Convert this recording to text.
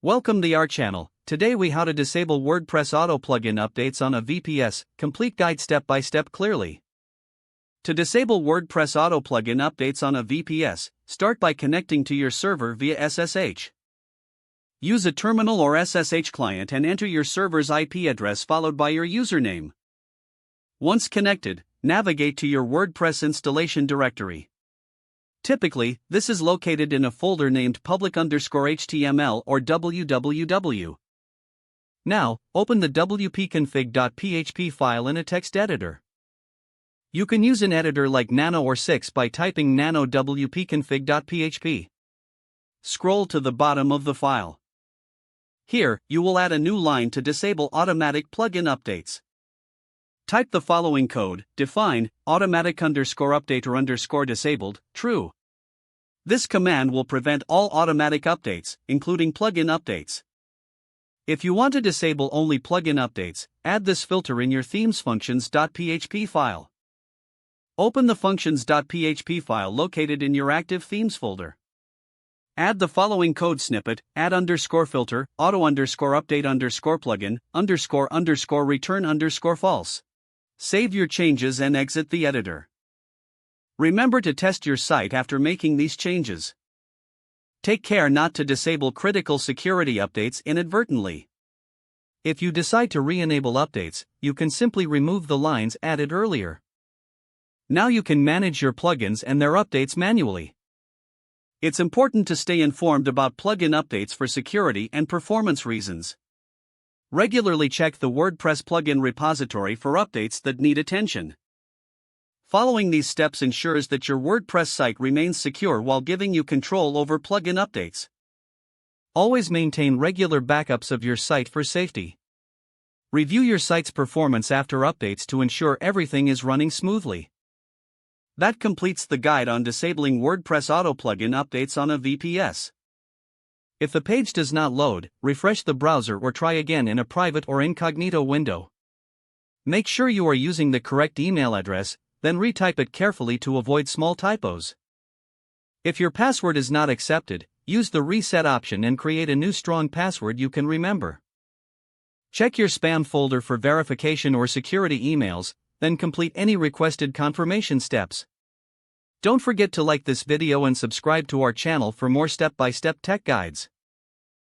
Welcome to our channel. Today we how to disable WordPress auto plugin updates on a VPS, complete guide step by step clearly. To disable WordPress auto plugin updates on a VPS, start by connecting to your server via SSH. Use a terminal or SSH client and enter your server's IP address followed by your username. Once connected, navigate to your WordPress installation directory. Typically, this is located in a folder named public_html or www. Now, open the wp-config.php file in a text editor. You can use an editor like Nano or 6 by typing nano wp-config.php. Scroll to the bottom of the file. Here, you will add a new line to disable automatic plugin updates. Type the following code: define automatic_update or_disabled, true. This command will prevent all automatic updates, including plugin updates. If you want to disable only plugin updates, add this filter in your themes functions.php file. Open the functions.php file located in your active themes folder. Add the following code snippet: add_filter, auto_update_plugin_return_false. Save your changes and exit the editor. Remember to test your site after making these changes. Take care not to disable critical security updates inadvertently. If you decide to re-enable updates, you can simply remove the lines added earlier. Now you can manage your plugins and their updates manually. It's important to stay informed about plugin updates for security and performance reasons. Regularly check the WordPress plugin repository for updates that need attention. Following these steps ensures that your WordPress site remains secure while giving you control over plugin updates. Always maintain regular backups of your site for safety. Review your site's performance after updates to ensure everything is running smoothly. That completes the guide on disabling WordPress auto plugin updates on a VPS. If the page does not load, refresh the browser or try again in a private or incognito window. Make sure you are using the correct email address, then retype it carefully to avoid small typos. If your password is not accepted, use the reset option and create a new strong password you can remember. Check your spam folder for verification or security emails, then complete any requested confirmation steps. Don't forget to like this video and subscribe to our channel for more step-by-step tech guides.